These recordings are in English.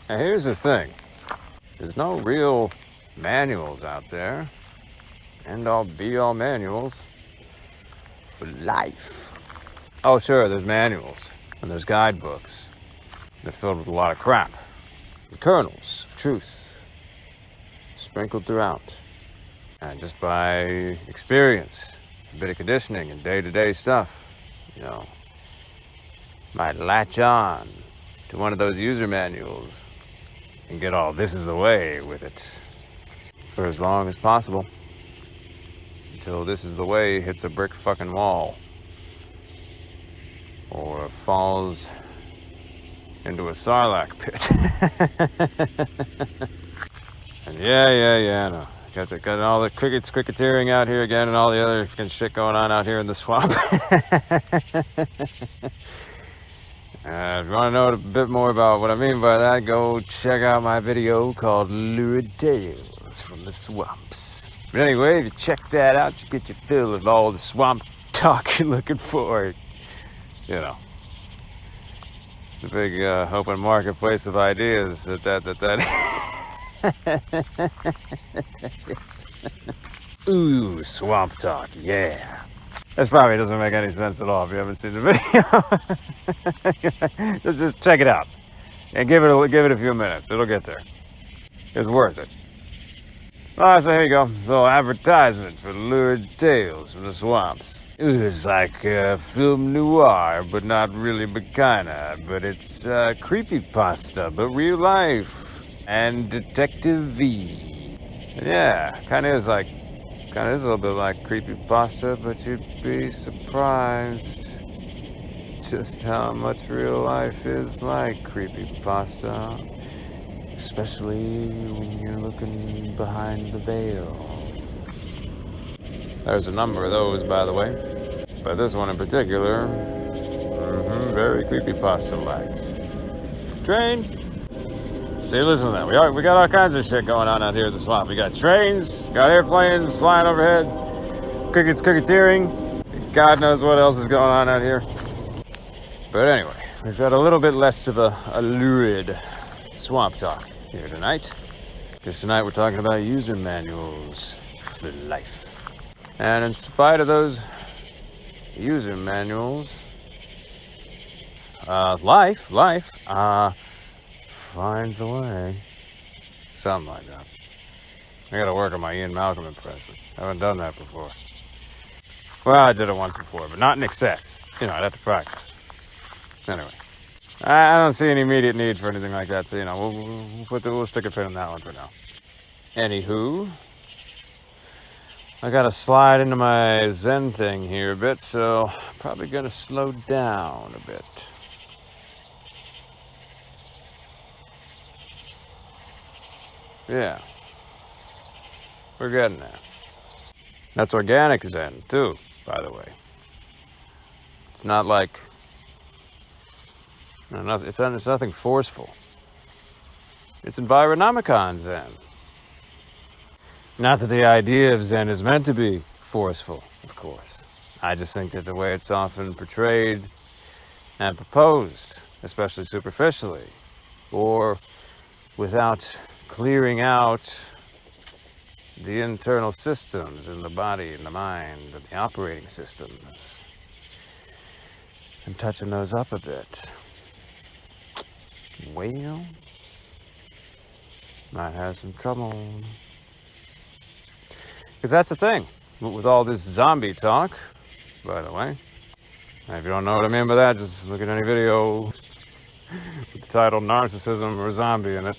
Now here's the thing. There's no real manuals out there. End-all be-all manuals for life. Oh sure, there's manuals and there's guidebooks. They're filled with a lot of crap. The kernels of truth sprinkled throughout. And just by experience, a bit of conditioning and day-to-day stuff, might latch on to one of those user manuals and get all this is the way with it for as long as possible until this is the way hits a brick fucking wall or falls into a sarlacc pit. And no. Got all the cricketeering out here again and all the other shit going on out here in the swamp. If you want to know a bit more about what I mean by that, go check out my video called Lurid Tales from the Swamps. But anyway, if you check that out, you get your fill of all the swamp talk you're looking for. It's a big open marketplace of ideas. Ooh, swamp talk, yeah. This probably doesn't make any sense at all if you haven't seen the video. just check it out and give it a few minutes. It'll get there. It's worth it. Alright, so here you go. So advertisement for Lurid Tales from the Swamps. It's like film noir, but not really, but kinda. But it's creepypasta, but real life. And Detective-y. Yeah, kind of is a little bit like creepypasta, but you'd be surprised just how much real life is like creepypasta, especially when you're looking behind the veil. There's a number of those, by the way, but this one in particular, very creepypasta-like. Train. See, listen to that. We got all kinds of shit going on out here in the swamp. We got trains, got airplanes flying overhead, cricketeering. God knows what else is going on out here. But anyway, we've got a little bit less of a lurid swamp talk here tonight. Because tonight we're talking about user manuals for life. And in spite of those user manuals, life finds a way. Something like that. I gotta work on my Ian Malcolm impression. I haven't done that before. Well, I did it once before, but not in excess. I'd have to practice. Anyway, I don't see any immediate need for anything like that, so we'll stick a pin in that one for now. Anywho, I gotta slide into my Zen thing here a bit, so probably gonna slow down a bit. Yeah, we're getting there. That's organic Zen, too, by the way. It's not like, it's nothing forceful. It's Environomicon Zen. Not that the idea of Zen is meant to be forceful, of course. I just think that the way it's often portrayed and proposed, especially superficially, or without clearing out the internal systems in the body and the mind and the operating systems and touching those up a bit, well, might have some trouble. Because that's the thing with all this zombie talk, by the way. And if you don't know what I mean by that, just look at any video with the title Narcissism or Zombie in it.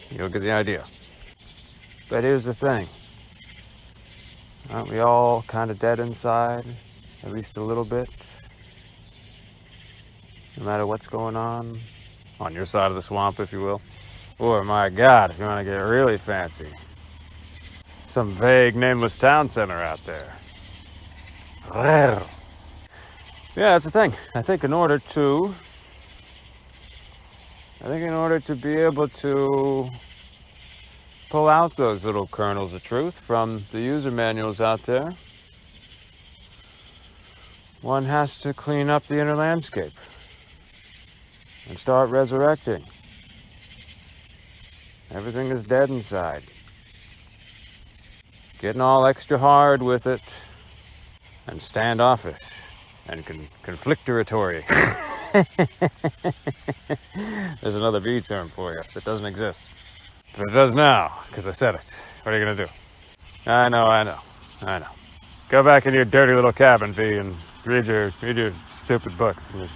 You'll get the idea. But here's the thing. Aren't we all kind of dead inside? At least a little bit? No matter what's going on your side of the swamp, if you will. Or, my God, if you want to get really fancy, some vague, nameless town center out there. Yeah, that's the thing. I think in order to be able to pull out those little kernels of truth from the user manuals out there, one has to clean up the inner landscape and start resurrecting Everything is dead inside. Getting all extra hard with it, and standoffish, and conflictoratory. There's another V term for you that doesn't exist. But it does now, because I said it. What are you going to do? I know. Go back in your dirty little cabin, V, and read your stupid books and your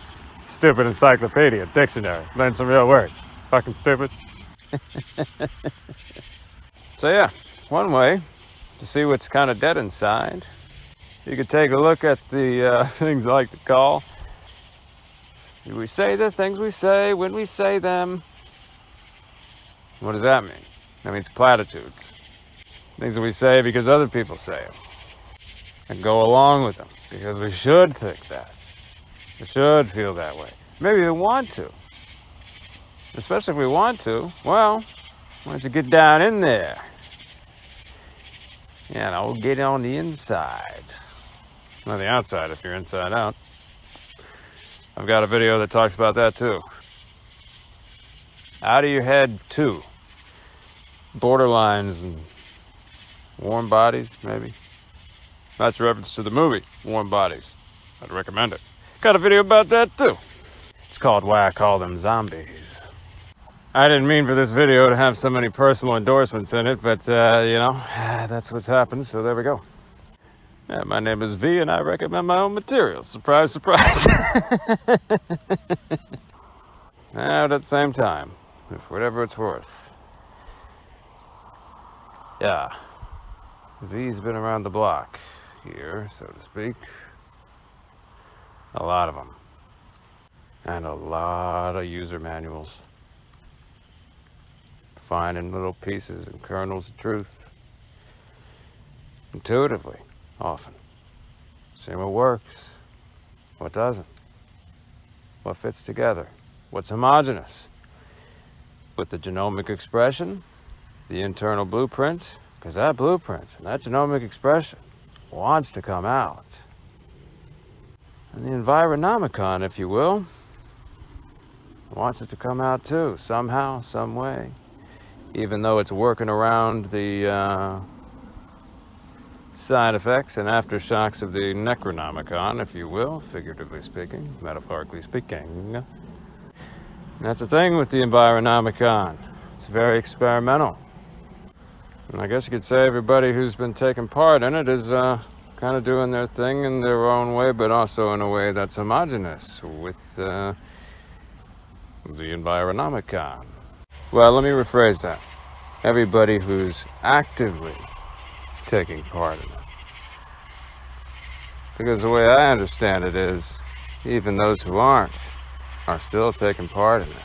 stupid encyclopedia, dictionary. Learn some real words. Fucking stupid. So yeah, one way to see what's kind of dead inside, you could take a look at the things I like to call, we say the things we say when we say them. What does that mean? That means platitudes. Things that we say because other people say them. And go along with them because we should think that. We should feel that way. Maybe we want to. Especially if we want to, well, why don't you get down in there? Get on the inside. Not the outside if you're inside out. I've got a video that talks about that too. Out of your head too. Borderlines and warm bodies, maybe. That's a reference to the movie, Warm Bodies. I'd recommend it. Got a video about that too. It's called Why I Call Them Zombies. I didn't mean for this video to have so many personal endorsements in it, but, that's what's happened, so there we go. Yeah, my name is V, and I recommend my own material. Surprise, surprise. And at the same time, for whatever it's worth. Yeah, V's been around the block here, so to speak. A lot of them. And a lot of user manuals. Finding little pieces and kernels of truth. Intuitively, often. Seeing what works, what doesn't. What fits together, what's homogeneous. With the genomic expression, the internal blueprint, because that blueprint and that genomic expression wants to come out. And the Environomicon, if you will, wants it to come out too, somehow, some way. Even though it's working around the side effects and aftershocks of the Necronomicon, if you will, figuratively speaking, metaphorically speaking. And that's the thing with the Environomicon. It's very experimental. And I guess you could say everybody who's been taking part in it is kind of doing their thing in their own way, but also in a way that's homogeneous with the Environomicon. Well, let me rephrase that. Everybody who's actively taking part in it. Because the way I understand it is, even those who aren't are still taking part in it.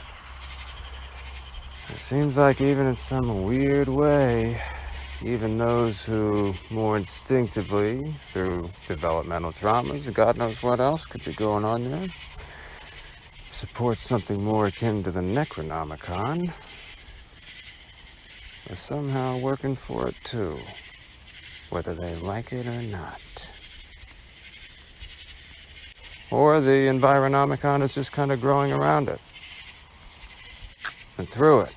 It seems like even in some weird way, even those who more instinctively, through developmental traumas and God knows what else could be going on there, support something more akin to the Necronomicon, are somehow working for it too, whether they like it or not. Or the Environomicon is just kind of growing around it and through it.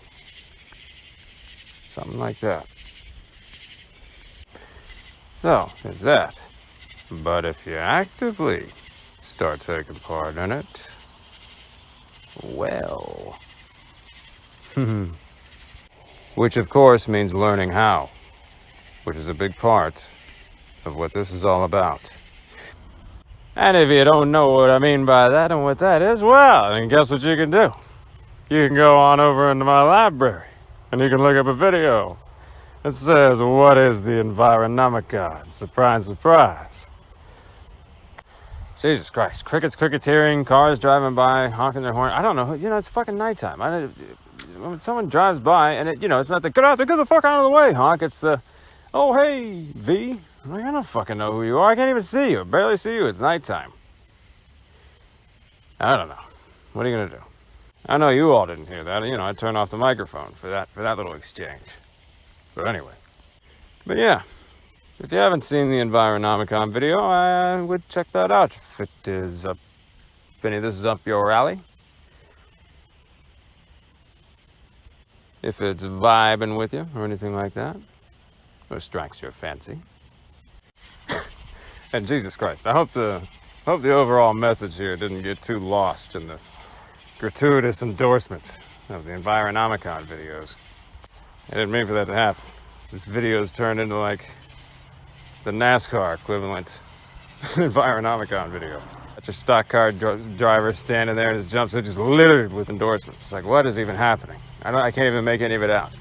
Something like that. So, there's that. But if you actively start taking part in it, well... Which, of course, means learning how. Which is a big part of what this is all about. And if you don't know what I mean by that and what that is, well, then guess what you can do? You can go on over into my library, and you can look up a video that says, what is the Environomicon? Surprise, surprise. Jesus Christ. Crickets cricketeering, cars driving by, honking their horn. I don't know. It's fucking nighttime. When someone drives by, and it's not the, get the fuck out of the way, honk. It's the, oh, hey, V. I'm like, I don't fucking know who you are. I can't even see you. I barely see you. It's nighttime. I don't know. What are you going to do? I know you all didn't hear that. I turned off the microphone for that little exchange. But anyway. But yeah. If you haven't seen the Environomicon video, I would check that out if it is up, if any of this is up your alley. if it's vibing with you or anything like that, or strikes your fancy. And Jesus Christ, I hope the overall message here didn't get too lost in the gratuitous endorsements of the Environomicon videos. I didn't mean for that to happen. This video's turned into like the NASCAR equivalent Environomicon video. Got your stock car driver standing there in his jumpsuit just littered with endorsements. It's like, what is even happening? I can't even make any of it out.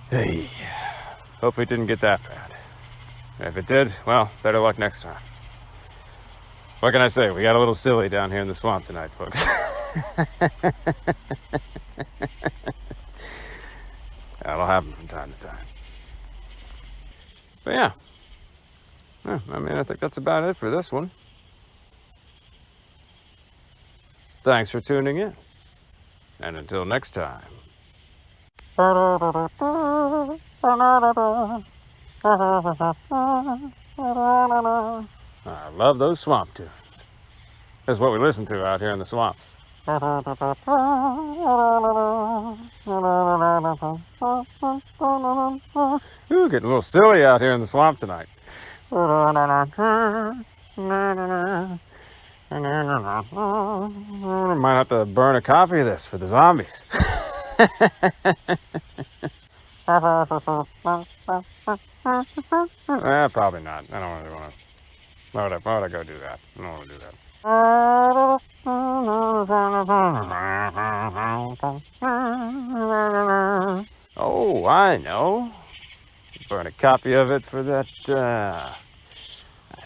Hey, hope it didn't get that bad. If it did, well, better luck next time. What can I say? We got a little silly down here in the swamp tonight, folks. That'll happen from time to time. But yeah. I mean, I think that's about it for this one. Thanks for tuning in. And until next time. I love those swamp tunes. That's what we listen to out here in the swamp. Ooh, getting a little silly out here in the swamp tonight. Might have to burn a copy of this for the zombies. Probably not. I don't really want to. Why would I go do that? I don't want to do that. Oh, I know. Burn a copy of it for that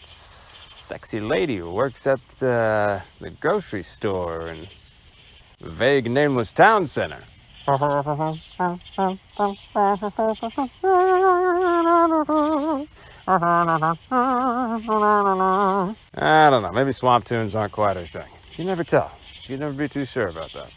sexy lady who works at the grocery store in the vague nameless town center. I don't know. Maybe swamp tunes aren't quite her thing. You never tell. You'd never be too sure about that.